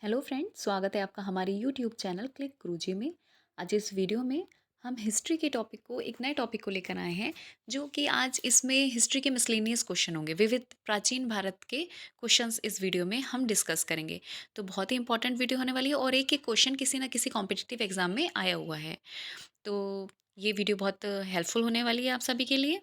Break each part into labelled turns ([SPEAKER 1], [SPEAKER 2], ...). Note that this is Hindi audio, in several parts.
[SPEAKER 1] हेलो फ्रेंड, स्वागत है आपका हमारे यूट्यूब चैनल क्लिक गुरुजी में। आज इस वीडियो में हम हिस्ट्री के टॉपिक को एक नए टॉपिक को लेकर आए हैं, जो कि आज इसमें हिस्ट्री के मिसलेनियस क्वेश्चन होंगे। विविध प्राचीन भारत के क्वेश्चंस इस वीडियो में हम डिस्कस करेंगे। तो बहुत ही इंपॉर्टेंट वीडियो होने वाली है और एक एक क्वेश्चन किसी ना किसी कॉम्पिटिटिव एग्जाम में आया हुआ है। तो ये वीडियो बहुत हेल्पफुल होने वाली है आप सभी के लिए।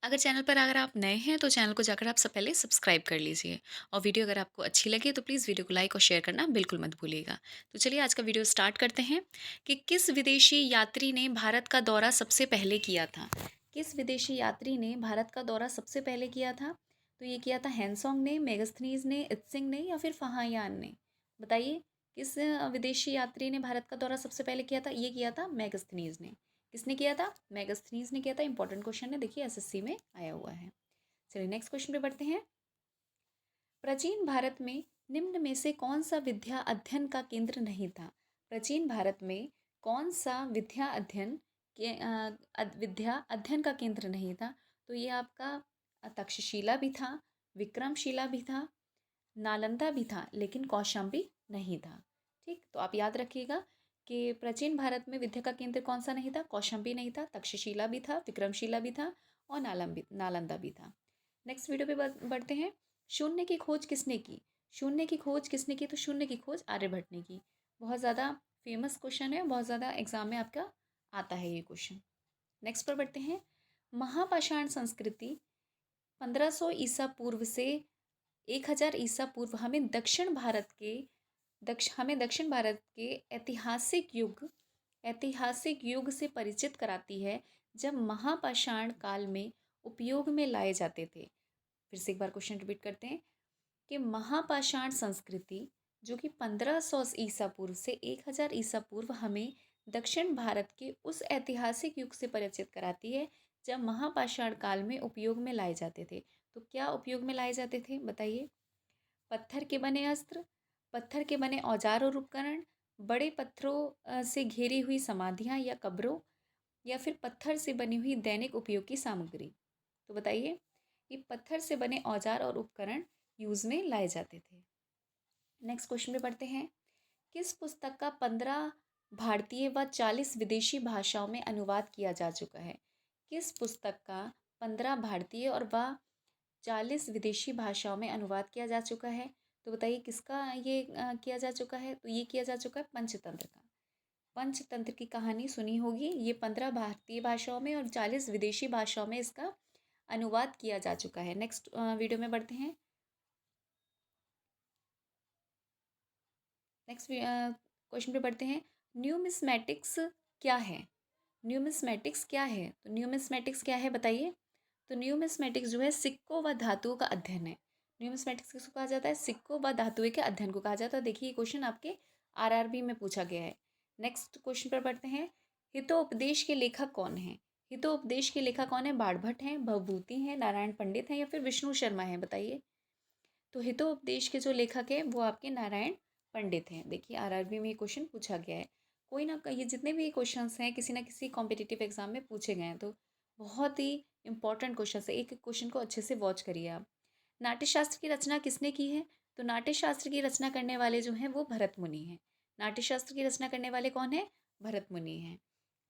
[SPEAKER 1] अगर आप नए हैं तो चैनल को जाकर आप सब पहले सब्सक्राइब कर लीजिए, और वीडियो अगर आपको अच्छी लगे तो प्लीज़ वीडियो को लाइक और शेयर करना बिल्कुल मत भूलिएगा। तो चलिए आज का वीडियो स्टार्ट करते हैं कि किस विदेशी यात्री ने भारत का दौरा सबसे पहले किया था। किस विदेशी यात्री ने भारत का दौरा सबसे पहले किया था? तो ये किया था हैंसोंग ने, मेगास्थनीज ने, इत्सिंग ने या फिर फाहियान ने। बताइए, किस विदेशी यात्री ने भारत का दौरा सबसे पहले किया था? ये किया था मेगास्थनीज ने। किसने किया था? मेगास्थनीज ने किया था। इंपॉर्टेंट क्वेश्चन है, देखिए एसएससी में आया हुआ है। चलिए नेक्स्ट क्वेश्चन पे बढ़ते हैं। प्राचीन भारत में निम्न में से कौन सा विद्या अध्ययन का केंद्र नहीं था? प्राचीन भारत में कौन सा विद्या अध्ययन का केंद्र नहीं था? तो ये आपका तक्षशिला भी था, विक्रमशिला भी था, नालंदा भी था, लेकिन कौशाम्बी नहीं था। ठीक, तो आप याद रखिएगा कि प्राचीन भारत में विद्या का केंद्र कौन सा नहीं था? कौशाम्बी नहीं था, तक्षशिला भी था, विक्रमशिला भी था और नालंदा भी था। नेक्स्ट वीडियो पे बढ़ते हैं। शून्य की खोज किसने की? शून्य की खोज किसने की? तो शून्य की खोज आर्यभट्ट ने की। बहुत ज़्यादा फेमस क्वेश्चन है, बहुत ज़्यादा एग्जाम में आपका आता है ये क्वेश्चन। नेक्स्ट पर बढ़ते हैं। महापाषाण संस्कृति 1500 ईसा पूर्व से 1000 ईसा पूर्व हमें दक्षिण भारत के ऐतिहासिक युग से परिचित कराती है, जब महापाषाण काल में उपयोग में लाए जाते थे। फिर से एक बार क्वेश्चन रिपीट करते हैं कि महापाषाण संस्कृति जो कि 1500 ईसा पूर्व से 1000 ईसा पूर्व हमें दक्षिण भारत के उस ऐतिहासिक युग से परिचित कराती है, जब महापाषाण काल में उपयोग में लाए जाते थे। तो क्या उपयोग में लाए जाते थे बताइए? पत्थर के बने अस्त्र, पत्थर के बने औजार और उपकरण, बड़े पत्थरों से घेरी हुई समाधियाँ या कब्रों, या फिर पत्थर से बनी हुई दैनिक उपयोग की सामग्री। तो बताइए, ये पत्थर से बने औजार और उपकरण यूज़ में लाए जाते थे। नेक्स्ट क्वेश्चन पे पढ़ते हैं। किस पुस्तक का 15 भारतीय व 40 विदेशी भाषाओं में अनुवाद किया जा चुका है? किस पुस्तक का 15 भारतीय और व 40 विदेशी भाषाओं में अनुवाद किया जा चुका है? तो बताइए किसका ये किया जा चुका है? तो ये किया जा चुका है पंचतंत्र का। पंचतंत्र की कहानी सुनी होगी। ये 15 भारतीय भाषाओं में और 40 विदेशी भाषाओं में इसका अनुवाद किया जा चुका है। नेक्स्ट वीडियो में बढ़ते हैं। नेक्स्ट क्वेश्चन पे बढ़ते हैं। न्यूमिस्मेटिक्स क्या है? न्यूमिस्मेटिक्स क्या है? तो न्यूमिस्मेटिक्स क्या है बताइए? तो न्यूमिस्मेटिक्स जो है सिक्कों व धातुओं का अध्ययन है। न्यूमिस्मेटिक्स किसको कहा जाता है? सिक्कों व धातुओं के अध्ययन को कहा जाता है। देखिए ये क्वेश्चन आपके आरआरबी में पूछा गया है। नेक्स्ट क्वेश्चन पर बढ़ते हैं। हितोपदेश के लेखक कौन है? हितोपदेश के लेखक कौन है? बाणभट्ट हैं, भवभूति हैं, नारायण पंडित हैं या फिर विष्णु शर्मा हैं? बताइए। तो हितोपदेश के जो लेखक हैं वो आपके नारायण पंडित हैं। देखिए आरआरबी में ये क्वेश्चन पूछा गया है। कोई ना ये जितने भी क्वेश्चंस हैं किसी ना किसी कॉम्पिटिटिव एग्जाम में पूछे गए हैं, तो बहुत ही इंपॉर्टेंट क्वेश्चन है। एक एक क्वेश्चन को अच्छे से वॉच करिए आप। नाट्यशास्त्र की रचना किसने की है? तो नाट्यशास्त्र की रचना करने वाले जो हैं वो भरत मुनि हैं। नाट्यशास्त्र की रचना करने वाले कौन है? भरत मुनि हैं।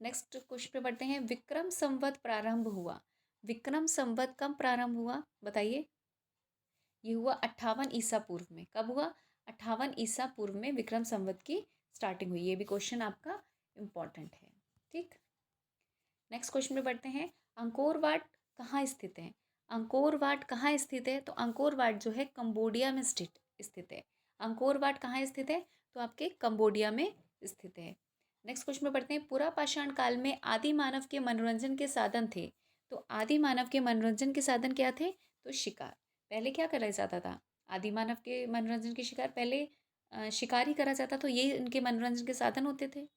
[SPEAKER 1] नेक्स्ट क्वेश्चन पे बढ़ते हैं। विक्रम संवत प्रारंभ हुआ। विक्रम संवत कब प्रारंभ हुआ बताइए? ये हुआ 58 ईसा पूर्व में। कब हुआ? 58 ईसा पूर्व में विक्रम संवत की स्टार्टिंग हुई। ये भी क्वेश्चन आपका इम्पॉर्टेंट है। ठीक, नेक्स्ट क्वेश्चन पे बढ़ते हैं। अंकोर वाट कहाँ स्थित है? अंकोर वाट कहाँ स्थित है? तो अंकोर वाट जो है कंबोडिया में स्थित है। अंकोर वाट कहाँ स्थित है? तो आपके कंबोडिया में स्थित है। नेक्स्ट क्वेश्चन पे बढ़ते हैं। पुरा पाषाण काल में आदि मानव के मनोरंजन के साधन थे। तो आदि मानव के मनोरंजन के साधन क्या थे? तो शिकार। पहले क्या करा जाता था? आदि मानव के मनोरंजन के शिकार पहले शिकार ही करा जाता, तो ये इनके मनोरंजन के साधन होते थे।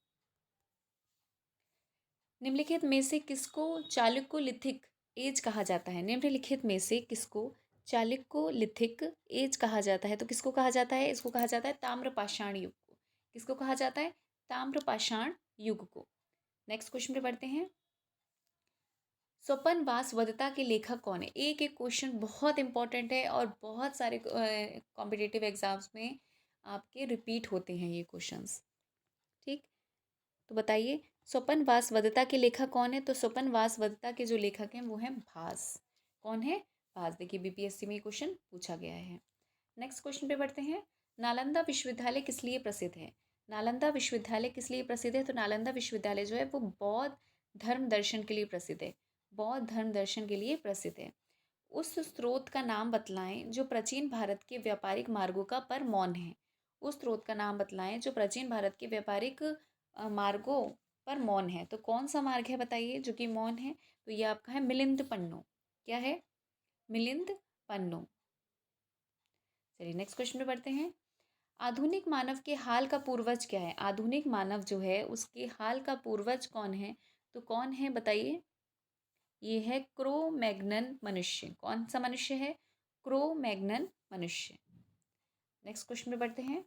[SPEAKER 1] निम्नलिखित में से किसको चालुक्योलिथिक एज कहा जाता है? निम्नलिखित में से किसको चालुक्योलिथिक एज कहा जाता है? तो किसको कहा जाता है? इसको कहा जाता है ताम्रपाषाण युग को। किसको कहा जाता है? ताम्रपाषाण युग को। नेक्स्ट क्वेश्चन पे बढ़ते हैं। स्वपन वासवदत्ता के लेखक कौन है? एक एक क्वेश्चन बहुत इंपॉर्टेंट है और बहुत सारे कॉम्पिटिटिव एग्जाम्स में आपके रिपीट होते हैं ये क्वेश्चंस। ठीक, तो बताइए स्वपन वासवदत्ता के लेखक कौन है? तो स्वपन वासवदत्ता के जो लेखक हैं वो हैं भास। कौन है? भास। देखिए बीपीएससी में ये क्वेश्चन पूछा गया है। नेक्स्ट क्वेश्चन पे बढ़ते हैं। नालंदा विश्वविद्यालय किस लिए प्रसिद्ध है? नालंदा विश्वविद्यालय किस लिए प्रसिद्ध है? तो नालंदा विश्वविद्यालय जो है वो बौद्ध धर्म दर्शन के लिए प्रसिद्ध है। बौद्ध धर्म दर्शन के लिए प्रसिद्ध है। उस स्रोत का नाम बतलाएं जो प्राचीन भारत के व्यापारिक मार्गों का पर मौन है। उस स्रोत का नाम बतलाएं जो प्राचीन भारत के व्यापारिक मार्गों पर मौन है। तो कौन सा मार्ग है बताइए जो कि मौन है? तो ये आपका है मिलिंद पन्नो। क्या है? मिलिंद पन्नो। चलिए नेक्स्ट क्वेश्चन पे बढ़ते हैं। आधुनिक मानव के हाल का पूर्वज क्या है? आधुनिक मानव जो है उसके हाल का पूर्वज कौन है? तो कौन है बताइए? ये है क्रो मैग्नन मनुष्य। कौन सा मनुष्य है? क्रो मैग्नन मनुष्य। नेक्स्ट क्वेश्चन पे बढ़ते हैं।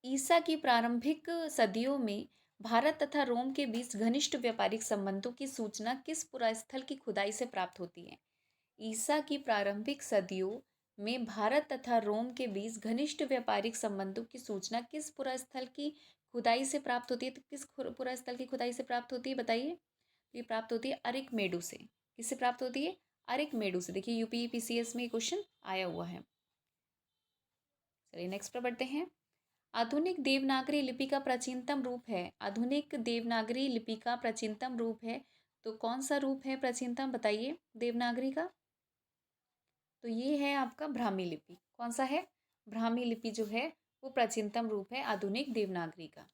[SPEAKER 1] ईसा की प्रारंभिक सदियों में भारत तथा रोम के बीच घनिष्ठ व्यापारिक संबंधों की सूचना किस पुरास्थल की खुदाई से प्राप्त होती है? ईसा की प्रारंभिक सदियों में भारत तथा रोम के बीच घनिष्ठ व्यापारिक संबंधों की सूचना किस पुरास्थल की खुदाई से प्राप्त होती है? तो किस पुरास्थल की खुदाई से प्राप्त होती है बताइए? तो ये प्राप्त होती है अरिकमेडु से। किससे प्राप्त होती है? अरिकमेडु से। देखिए यूपी पीसीएस में क्वेश्चन आया हुआ है। चलिए नेक्स्ट पर बढ़ते हैं। आधुनिक देवनागरी लिपि का प्राचीनतम रूप है। आधुनिक देवनागरी लिपि का प्राचीनतम रूप है। तो कौन सा रूप है प्राचीनतम बताइए देवनागरी का? तो ये है आपका ब्राह्मी लिपि। कौन सा है? ब्राह्मी लिपि जो है वो प्राचीनतम रूप है आधुनिक देवनागरी का।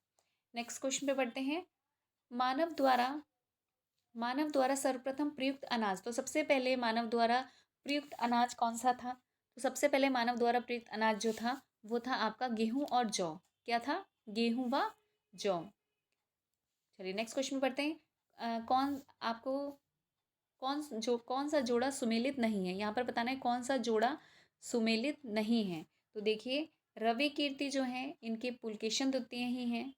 [SPEAKER 1] नेक्स्ट क्वेश्चन पे बढ़ते हैं। मानव द्वारा मानव द्वारा सर्वप्रथम प्रयुक्त अनाज। तो सबसे पहले मानव द्वारा प्रयुक्त अनाज कौन सा था? तो सबसे पहले मानव द्वारा प्रयुक्त अनाज जो था वो था आपका गेहूं और जौ। क्या था? गेहूं व जौ। चलिए नेक्स्ट क्वेश्चन पे बढ़ते हैं। कौन सा जोड़ा सुमेलित नहीं है? यहाँ पर बताना है कौन सा जोड़ा सुमेलित नहीं है। तो देखिए रवि कीर्ति जो है इनके पुलकेशन द्वितीय ही हैं।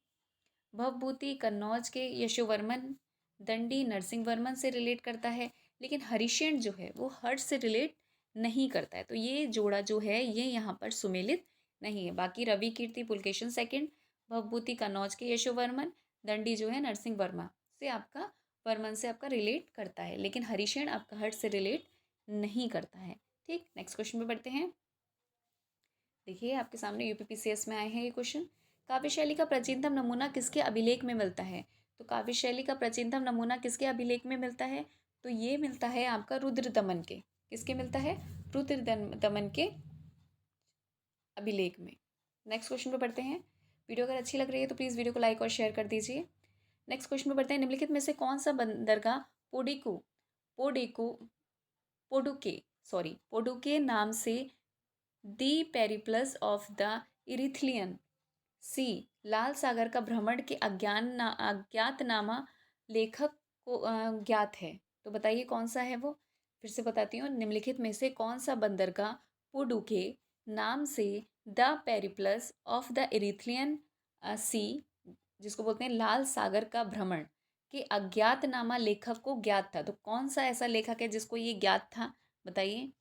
[SPEAKER 1] भवभूति कन्नौज के यशोवर्मन, दंडी नरसिंह वर्मन से रिलेट करता है। लेकिन हरिशेन जो है वो हर्ष से रिलेट नहीं करता है। तो ये जोड़ा जो है ये यहाँ पर सुमेलित नहीं है। बाकी रवि कीर्ति पुलकेशन सेकंड, भवभूति कन्नौज के यशोवर्मन, दंडी जो है नरसिंह वर्मा से आपका वर्मन से आपका रिलेट करता है। लेकिन हरिशेन आपका हर्ष से रिलेट नहीं करता है। ठीक, नेक्स्ट क्वेश्चन पे बढ़ते हैं। देखिए आपके सामने यूपीपीसीएस में आए हैं ये क्वेश्चन। काव्य शैली का प्राचीनतम नमूना किसके अभिलेख में मिलता है? तो काव्य शैली का प्राचीनतम नमूना किसके अभिलेख में मिलता है? तो ये मिलता है आपका रुद्र दमन के। किसके मिलता है? रुद्र दमन के अभिलेख में। नेक्स्ट क्वेश्चन पे बढ़ते हैं। वीडियो अगर अच्छी लग रही है तो प्लीज़ वीडियो को लाइक और शेयर कर दीजिए। नेक्स्ट क्वेश्चन पे बढ़ते हैं। निम्नलिखित में से कौन सा बंदरगाह पोडिको पोडिको पोडुके पोडुके नाम से दी पेरिप्लस ऑफ द इरिथलियन सी लाल सागर का भ्रमण के अज्ञातनामा लेखक को ज्ञात है? तो बताइए कौन सा है वो? फिर से बताती हूँ। निम्नलिखित में से कौन सा बंदरगाह पुडुके नाम से द पेरिप्लस ऑफ द इरिथलियन सी जिसको बोलते हैं लाल सागर का भ्रमण के अज्ञातनामा लेखक को ज्ञात था? तो कौन सा ऐसा लेखक है जिसको ये ज्ञात था बताइए?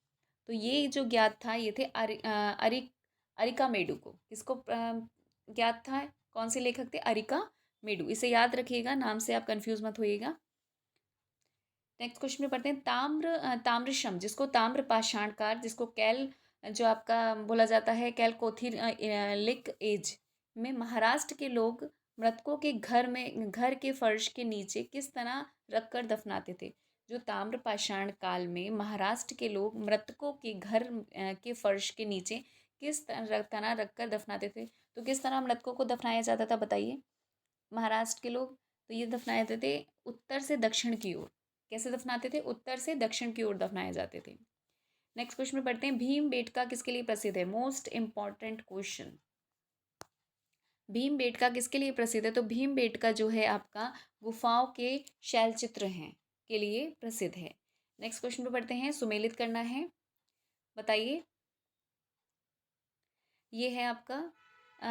[SPEAKER 1] तो ये जो ज्ञात था ये थे अरिका मेडू को। किसको ज्ञात था? कौन से लेखक थे? अरिका मेडू। इसे याद रखिएगा, नाम से आप कंफ्यूज मत होइएगा। नेक्स्ट क्वेश्चन में पढ़ते हैं। ताम्रशम जिसको ताम्र पाषाणकार जिसको कैल जो आपका बोला जाता है कैलकोथिलिक एज में महाराष्ट्र के लोग मृतकों के घर के फर्श के नीचे किस तरह रखकर दफनाते थे? जो ताम्र पाषाण काल में महाराष्ट्र के लोग मृतकों के घर के फर्श के नीचे किस तरह रखकर दफनाते थे? तो किस तरह मृतकों को दफनाया जाता था बताइए महाराष्ट्र के लोग? तो ये दफनाए जाते थे उत्तर से दक्षिण की ओर। कैसे दफनाते थे? उत्तर से दक्षिण की ओर दफनाए जाते थे। नेक्स्ट क्वेश्चन में पढ़ते हैं। भीमबेटका किसके लिए प्रसिद्ध है? Most important question. भीमबेटका किसके लिए प्रसिद्ध है? तो भीमबेटका जो है आपका गुफाओं के शैलचित्र हैं के लिए प्रसिद्ध है। नेक्स्ट क्वेश्चन पे पढ़ते हैं। सुमेलित करना है, बताइए। ये है आपका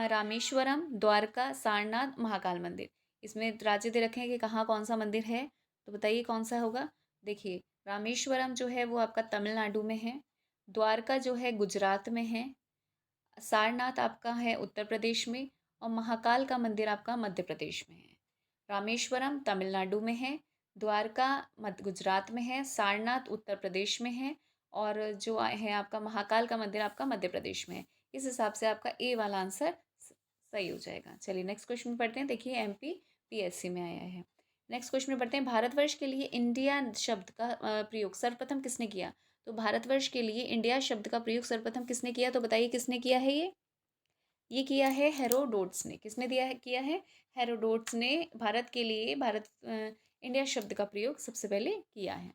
[SPEAKER 1] रामेश्वरम, द्वारका, सारनाथ, महाकाल मंदिर। इसमें राज्य दे रखे हैं कि कहाँ कौन सा मंदिर है। तो बताइए कौन सा होगा? देखिए रामेश्वरम जो है वो आपका तमिलनाडु में है, द्वारका जो है गुजरात में है, सारनाथ आपका है उत्तर प्रदेश में, और महाकाल का मंदिर आपका मध्य प्रदेश में है। रामेश्वरम तमिलनाडु में है, द्वारका मध्य गुजरात में है, सारनाथ उत्तर प्रदेश में है, और जो है आपका महाकाल का मंदिर आपका मध्य प्रदेश में है। इस हिसाब से आपका ए वाला आंसर सही हो जाएगा। चलिए नेक्स्ट क्वेश्चन पढ़ते हैं। देखिए एमपी पीएससी में आया है। नेक्स्ट क्वेश्चन में पढ़ते हैं, भारतवर्ष के लिए इंडिया शब्द का प्रयोग सर्वप्रथम किसने किया? तो भारतवर्ष के लिए इंडिया शब्द का प्रयोग सर्वप्रथम किसने किया? तो बताइए किसने किया है ये किया है हेरोडोट्स ने। किसने किया है? हेरोडोट्स ने भारत के लिए इंडिया शब्द का प्रयोग सबसे पहले किया है।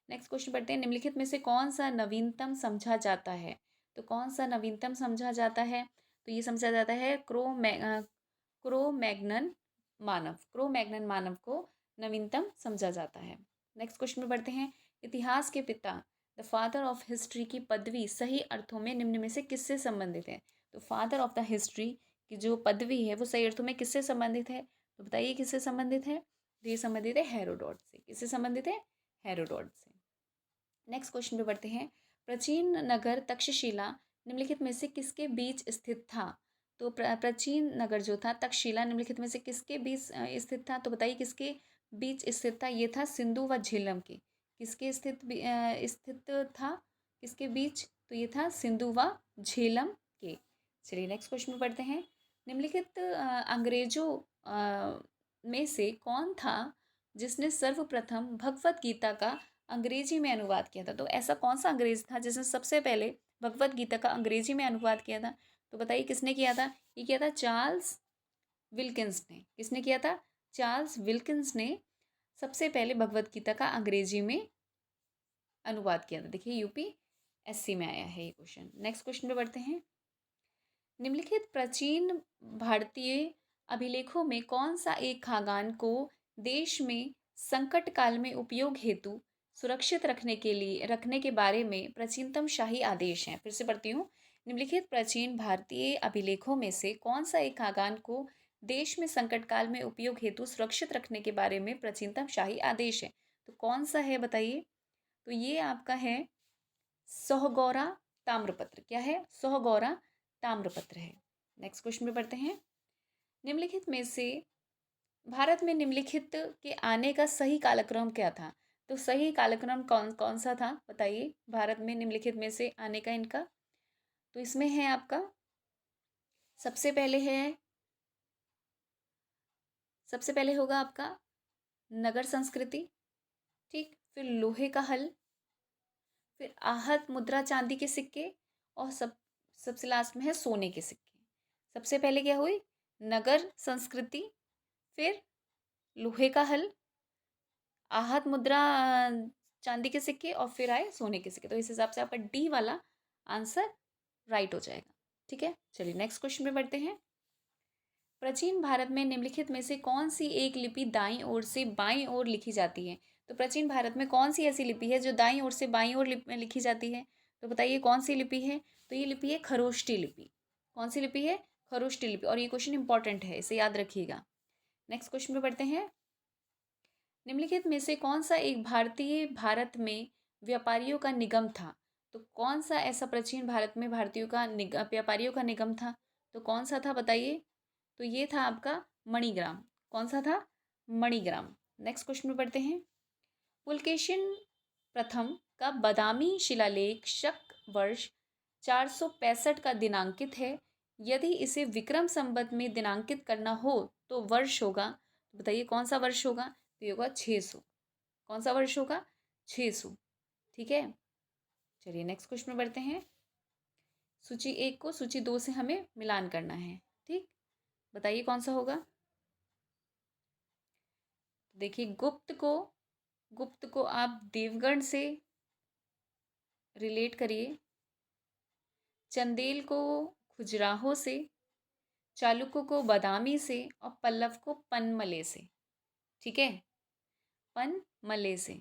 [SPEAKER 1] नेक्स्ट क्वेश्चन पढ़ते हैं, निम्नलिखित में से कौन सा नवीनतम समझा जाता है? तो कौन सा नवीनतम समझा जाता है? तो ये समझा जाता है क्रो मैग्नन मानव को नवीनतम समझा जाता है। नेक्स्ट क्वेश्चन में पढ़ते हैं, इतिहास के पिता द फादर ऑफ हिस्ट्री की पदवी सही अर्थों में निम्न में से किससे संबंधित है? तो फादर ऑफ द हिस्ट्री की जो पदवी है वो सही अर्थों में किससे संबंधित है? तो बताइए किससे संबंधित है? तो ये संबंधित है हेरोडोट से। किससे संबंधित है? हेरोडोट से। नेक्स्ट क्वेश्चन पे बढ़ते हैं, प्राचीन नगर तक्षशिला निम्नलिखित में से किसके बीच स्थित था? तो प्राचीन नगर जो था तक्षशिला निम्नलिखित में से किसके बीच स्थित था? तो बताइए किसके बीच स्थित था? ये था सिंधु व झेलम के। किसके स्थित था? किसके बीच? तो ये था सिंधु व झेलम के। चलिए नेक्स्ट क्वेश्चन में पढ़ते हैं, निम्नलिखित अंग्रेजों में से कौन था जिसने सर्वप्रथम भगवत गीता का अंग्रेजी में अनुवाद किया था? तो ऐसा कौन सा अंग्रेज था जिसने सबसे पहले भगवत गीता का अंग्रेजी में अनुवाद किया था? तो बताइए किसने किया था? ये किया था चार्ल्स विल्किंस ने। किसने किया था? चार्ल्स विल्किंस ने सबसे पहले भगवत गीता का अंग्रेजी में अनुवाद किया था। देखिए यूपीएससी में आया है ये क्वेश्चन। नेक्स्ट क्वेश्चन पे बढ़ते हैं, निम्नलिखित प्राचीन भारतीय अभिलेखों में कौन सा एक खागान को देश में संकट काल में उपयोग हेतु सुरक्षित रखने के बारे में प्राचीनतम शाही आदेश है? फिर से पढ़ती हूँ, निम्नलिखित प्राचीन भारतीय अभिलेखों में से कौन सा एक खागान को देश में संकट काल में उपयोग हेतु सुरक्षित रखने के बारे में प्राचीनतम शाही आदेश है? तो कौन सा है बताइए? तो ये आपका है सोहगौरा ताम्रपत्र। क्या है? सोहगौरा ताम्रपत्र है। नेक्स्ट क्वेश्चन में पढ़ते हैं, निम्नलिखित में से भारत में निम्नलिखित के आने का सही कालक्रम क्या था? तो सही कालक्रम कौन कौन सा था बताइए? भारत में निम्नलिखित में से आने का इनका, तो इसमें है आपका सबसे पहले होगा आपका नगर संस्कृति, ठीक, फिर लोहे का हल, फिर आहत मुद्रा चांदी के सिक्के, और सबसे लास्ट में है सोने के सिक्के। सबसे पहले क्या हुई? नगर संस्कृति, फिर लोहे का हल, आहत मुद्रा चांदी के सिक्के, और फिर आए सोने के सिक्के। तो इस हिसाब से आपका डी वाला आंसर राइट हो जाएगा। ठीक है, चलिए नेक्स्ट क्वेश्चन में बढ़ते हैं, प्राचीन भारत में निम्नलिखित में से कौन सी एक लिपि दाईं ओर से बाईं ओर लिखी जाती है? तो प्राचीन भारत में कौन सी ऐसी लिपि है जो दाईं ओर से बाईं ओर लिखी जाती है? तो बताइए कौन सी लिपि है? तो ये लिपि है खरोष्टी लिपि। कौन सी लिपि है? खरोष्टी लिपि। और ये क्वेश्चन इंपॉर्टेंट है, इसे याद रखिएगा। नेक्स्ट क्वेश्चन पे बढ़ते हैं, निम्नलिखित में से कौन सा एक भारतीय भारत में व्यापारियों का निगम था? तो कौन सा ऐसा प्राचीन भारत में व्यापारियों का निगम था? तो कौन सा था बताइए? तो ये था आपका मणिग्राम। कौन सा था? मणिग्राम। नेक्स्ट क्वेश्चन में पढ़ते हैं, पुलकेशिन प्रथम का बदामी शिलालेख शक वर्ष 465 का दिनांकित है। यदि इसे विक्रम संवत में दिनांकित करना हो तो वर्ष होगा, तो बताइए कौन सा वर्ष होगा? तो ये होगा 600। कौन सा वर्ष होगा? 600। ठीक है, चलिए नेक्स्ट क्वेश्चन में बढ़ते हैं, सूची 1 को सूची 2 से हमें मिलान करना है। ठीक, बताइए कौन सा होगा? देखिए गुप्त को आप देवगढ़ से रिलेट करिए, चंदेल को खजुराहो से, चालुक्य को बादामी से, और पल्लव को पनमले से। ठीक है, पनमले से।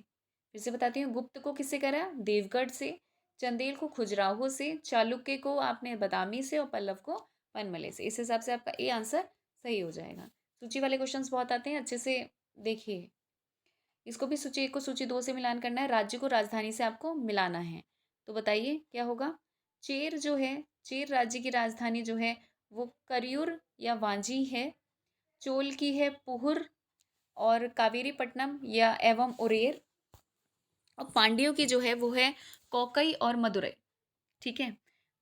[SPEAKER 1] फिर से बताती हूँ, गुप्त को किससे करा? देवगढ़ से, चंदेल को खजुराहो से, चालुक्य को आपने बादामी से, और पल्लव को पनमले से। इस हिसाब से आपका ए आंसर सही हो जाएगा। सूची वाले क्वेश्चंस बहुत आते हैं, अच्छे से देखिए। इसको भी सूची 1 को सूची 2 से मिलान करना है, राज्य को राजधानी से आपको मिलाना है। तो बताइए क्या होगा? चेर जो है, चेर राज्य की राजधानी जो है वो करियूर या वांजी है। चोल की है पुहुर और कावेरीपट्टनम या एवं उरेर। और पांड्यों की जो है वो है कोकई और मदुरई। ठीक है,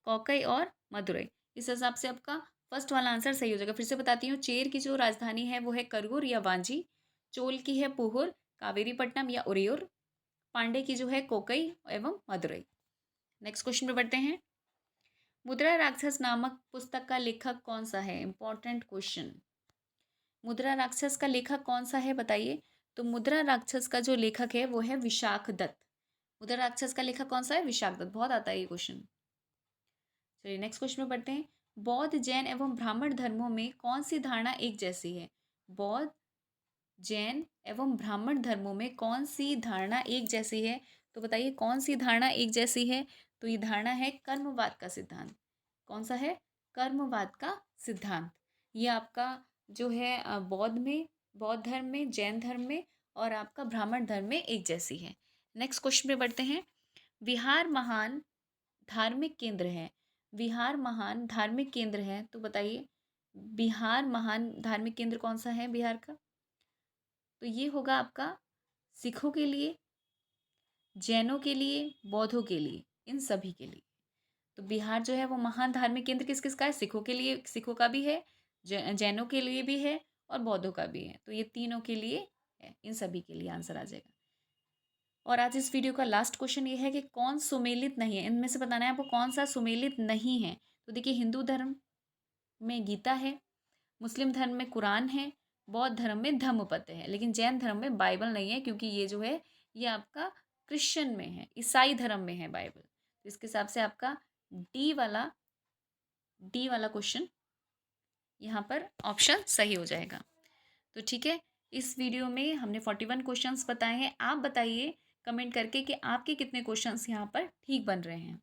[SPEAKER 1] कोकई और मदुरई। इस हिसाब से आपका फर्स्ट वाला आंसर सही हो जाएगा। फिर से बताती हूँ, चेर की जो राजधानी है वो है करूर या वांजी। चोल की है पुहुर, कावेरीपट्टनम या उरेयूर। पांडे की जो है कोकई एवं मदुरई। नेक्स्ट क्वेश्चन पे बढ़ते हैं। मुद्रा राक्षस नामक पुस्तक का लेखक कौन सा है? Important question. मुद्रा राक्षस का लेखक कौन सा है बताइए? तो मुद्रा राक्षस का जो लेखक है वो है विशाख दत्त। मुद्रा राक्षस का लेखक कौन सा है? विशाख दत्त। बहुत आता है ये क्वेश्चन। चलिए नेक्स्ट क्वेश्चन में पढ़ते हैं। बौद्ध, जैन एवं ब्राह्मण धर्मों में कौन सी धारणा एक जैसी है? बौद्ध, जैन एवं ब्राह्मण धर्मों में कौन सी धारणा एक जैसी है? तो बताइए कौन सी धारणा एक जैसी है? तो ये धारणा है कर्मवाद का सिद्धांत। कौन सा है? कर्मवाद का सिद्धांत। ये आपका जो है बौद्ध में, बौद्ध धर्म में, जैन धर्म में और आपका ब्राह्मण धर्म में एक जैसी है। नेक्स्ट क्वेश्चन पे बढ़ते हैं। बिहार महान धार्मिक केंद्र है। बिहार महान धार्मिक केंद्र है, तो बताइए बिहार महान धार्मिक केंद्र कौन सा है बिहार का? तो ये होगा आपका सिखों के लिए, जैनों के लिए, बौद्धों के लिए, इन सभी के लिए। तो बिहार जो है वो महान धार्मिक केंद्र किस किस का है? सिखों के लिए, सिखों का भी है, जैनों के लिए भी है और बौद्धों का भी है। तो ये तीनों के लिए है, इन सभी के लिए आंसर आ जाएगा। और आज इस वीडियो का लास्ट क्वेश्चन ये है कि कौन सुमेलित नहीं है? इनमें से बताना है आपको कौन सा सुमेलित नहीं है। तो देखिए, हिंदू धर्म में गीता है, मुस्लिम धर्म में कुरान है, बौद्ध धर्म में धम्मपद है, लेकिन जैन धर्म में बाइबल नहीं है, क्योंकि ये जो है ये आपका क्रिश्चियन में है, ईसाई धर्म में है बाइबल। तो इसके हिसाब से आपका डी वाला क्वेश्चन यहाँ पर ऑप्शन सही हो जाएगा। तो ठीक है, इस वीडियो में हमने 41 क्वेश्चंस बताए हैं। आप बताइए कमेंट करके कि आपके कितने क्वेश्चंस यहाँ पर ठीक बन रहे हैं।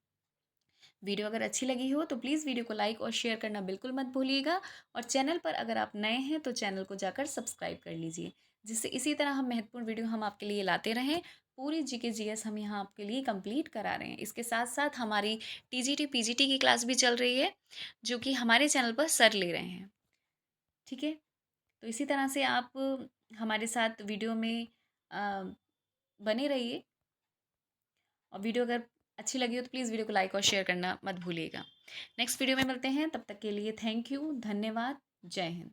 [SPEAKER 1] वीडियो अगर अच्छी लगी हो तो प्लीज़ वीडियो को लाइक और शेयर करना बिल्कुल मत भूलिएगा। और चैनल पर अगर आप नए हैं तो चैनल को जाकर सब्सक्राइब कर लीजिए, जिससे इसी तरह हम महत्वपूर्ण वीडियो हम आपके लिए लाते रहें। पूरी जीके जीएस हम यहाँ आपके लिए कंप्लीट करा रहे हैं। इसके साथ साथ हमारी टीजीटी पीजीटी की क्लास भी चल रही है, जो कि हमारे चैनल पर सर ले रहे हैं। ठीक है, तो इसी तरह से आप हमारे साथ वीडियो में बने रहिए। और वीडियो अगर अच्छी लगी हो तो प्लीज़ वीडियो को लाइक और शेयर करना मत भूलिएगा। नेक्स्ट वीडियो में मिलते हैं, तब तक के लिए थैंक यू, धन्यवाद, जय हिंद।